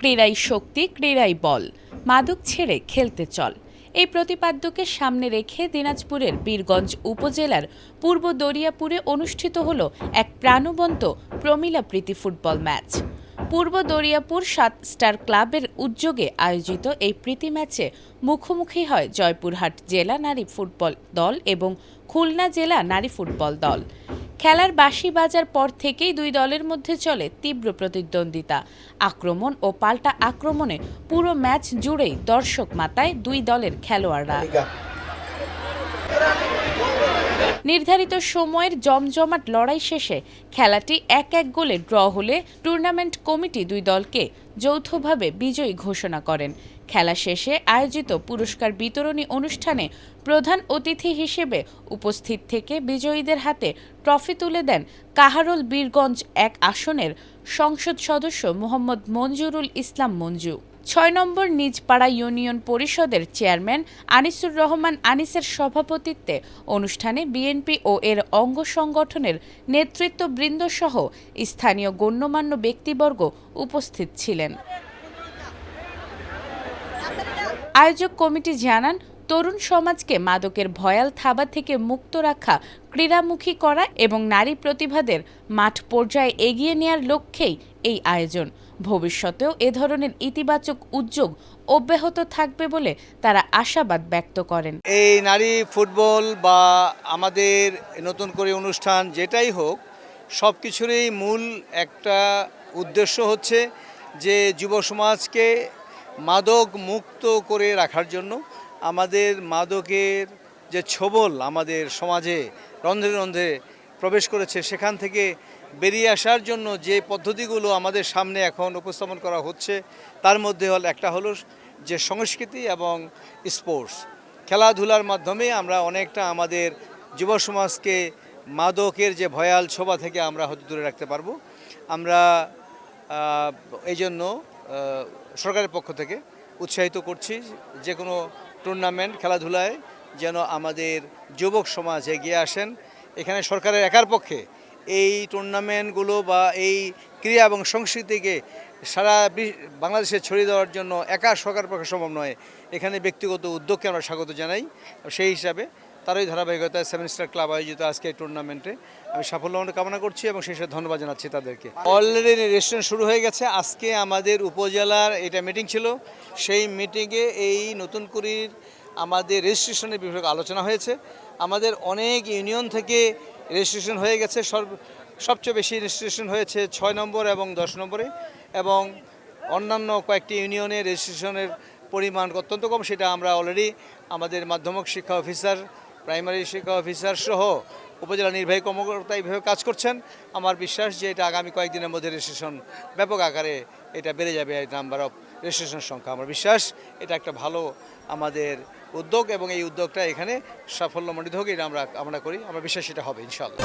ক্রীড়াই শক্তি, ক্রীড়াই বল, মাদক ছেড়ে খেলতে চল। এই প্রতিপাদ্যকে সামনে রেখে দিনাজপুরের বীরগঞ্জ উপজেলার পূর্ব দরিয়াপুরে অনুষ্ঠিত হল এক প্রাণবন্ত প্রমিলা প্রীতি ফুটবল ম্যাচ। পূর্ব দরিয়াপুর ৭ স্টার ক্লাবের উদ্যোগে আয়োজিত এই প্রীতি ম্যাচে মুখোমুখি হয় জয়পুরহাট জেলা নারী ফুটবল দল এবং খুলনা জেলা নারী ফুটবল দল। খেলার বাঁশি বাজার পর থেকেই দুই দলের মধ্যে চলে তীব্র প্রতিদ্বন্দ্বিতা। আক্রমণ ও পাল্টা আক্রমণে পুরো ম্যাচ জুড়েই দর্শক মাতায় দুই দলের খেলোয়াড়রা। নির্ধারিত সময়ের জমজমাট লড়াই শেষে খেলাটি ১-১ গোলে ড্র হলে টুর্নামেন্ট কমিটি দুই দলকে যৌথভাবে বিজয়ী ঘোষণা করেন। খেলা শেষে আয়োজিত পুরস্কার বিতরণী অনুষ্ঠানে প্রধান অতিথি হিসেবে উপস্থিত থেকে বিজয়ীদের হাতে ট্রফি তুলে দেন কাহারোল বীরগঞ্জ ১ আসনের সংসদ সদস্য মোহাম্মদ মঞ্জুরুল ইসলাম মঞ্জু। ৬ নম্বর নিজপাড়া ইউনিয়ন পরিষদের চেয়ারম্যান আনিসুর রহমান আনিসের সভাপতিত্বে অনুষ্ঠানে বিএনপি ও এর অঙ্গ সংগঠনের নেতৃত্ববৃন্দসহ স্থানীয় গণ্যমান্য ব্যক্তিবর্গ উপস্থিত ছিলেন। আয়োজক কমিটি জানান, তরুণ সমাজকে মাদকের ভয়াল থাবা থেকে মুক্ত রাখা, ক্রীড়ামুখী করা এবং নারী প্রতিভাদের মাঠ পর্যায়ে এগিয়ে নেয়ার লক্ষ্যেই এই আয়োজন। ভবিষ্যতেও এ ধরনের ইতিবাচক উদ্যোগ অব্যাহত থাকবে বলে তারা আশাবাদ ব্যক্ত করেন। এই নারী ফুটবল বা আমাদের নতুন করে অনুষ্ঠান যেটাই হোক, সব কিছুরই মূল একটা উদ্দেশ্য হচ্ছে যে যুব সমাজকে মাদক মুক্ত করে রাখার জন্য। আমাদের মাদকের যে ছোবল আমাদের সমাজে রন্ধ্রে রন্ধ্রে প্রবেশ করেছে, সেখান থেকে বেরিয়ে আসার জন্য যে পদ্ধতিগুলো আমাদের সামনে এখন উপস্থাপন করা হচ্ছে, তার মধ্যে একটা হলো যে সংস্কৃতি এবং স্পোর্টস খেলাধুলার মাধ্যমে আমরা অনেকটা আমাদের যুব সমাজকে মাদকের যে ভয়াল ছোবা থেকে আমরা হয়তো দূরে রাখতে পারবো। আমরা এই জন্য সরকারের পক্ষ থেকে উৎসাহিত করছি যে কোনো টুর্নামেন্ট খেলাধুলায় যেন আমাদের যুবক সমাজ এগিয়ে আসেন। এখানে সরকারের একার পক্ষে এই টুর্নামেন্টগুলো বা এই ক্রীড়া এবং সংস্কৃতিকে সারা বাংলাদেশে ছড়িয়ে দেওয়ার জন্য একা সরকারের পক্ষে সম্ভব নয়। এখানে ব্যক্তিগত উদ্যোগকে আমরা স্বাগত জানাই। সেই হিসাবে তারই ধারাবাহিকতায় 7 স্টার ক্লাব আয়োজিত আজকে এই টুর্নামেন্টে আমি সাফল্য কামনা করছি এবং সেই সাথে ধন্যবাদ জানাচ্ছি তাদেরকে। অলরেডি রেজিস্ট্রেশন শুরু হয়ে গেছে। আজকে আমাদের উপজেলার এটা মিটিং ছিল, সেই মিটিংয়ে এই নতুন করে আমাদের রেজিস্ট্রেশনের বিষয়ে আলোচনা হয়েছে। আমাদের অনেক ইউনিয়ন থেকে রেজিস্ট্রেশন হয়ে গেছে। সবচেয়ে বেশি রেজিস্ট্রেশন হয়েছে 6 নম্বর এবং 10 নম্বরে, এবং অন্যান্য কয়েকটি ইউনিয়নের রেজিস্ট্রেশনের পরিমাণ অত্যন্ত কম। সেটা আমরা অলরেডি আমাদের মাধ্যমিক শিক্ষা অফিসার, প্রাইমারি শিক্ষা অফিসার সহ উপজেলা নির্বাহী কর্মকর্তা এইভাবে কাজ করছেন। আমার বিশ্বাস যে এটা আগামী কয়েকদিনের মধ্যে রেজিস্ট্রেশন ব্যাপক আকারে এটা বেড়ে যাবে, এই নাম্বার অফ রেজিস্ট্রেশন সংখ্যা। আমার বিশ্বাস এটা একটা ভালো আমাদের উদ্যোগ এবং এই উদ্যোগটা এখানে সাফল্যমণ্ডিত হোক, এটা আমরা কামনা করি। আমার বিশ্বাস এটা হবে ইনশাআল্লাহ।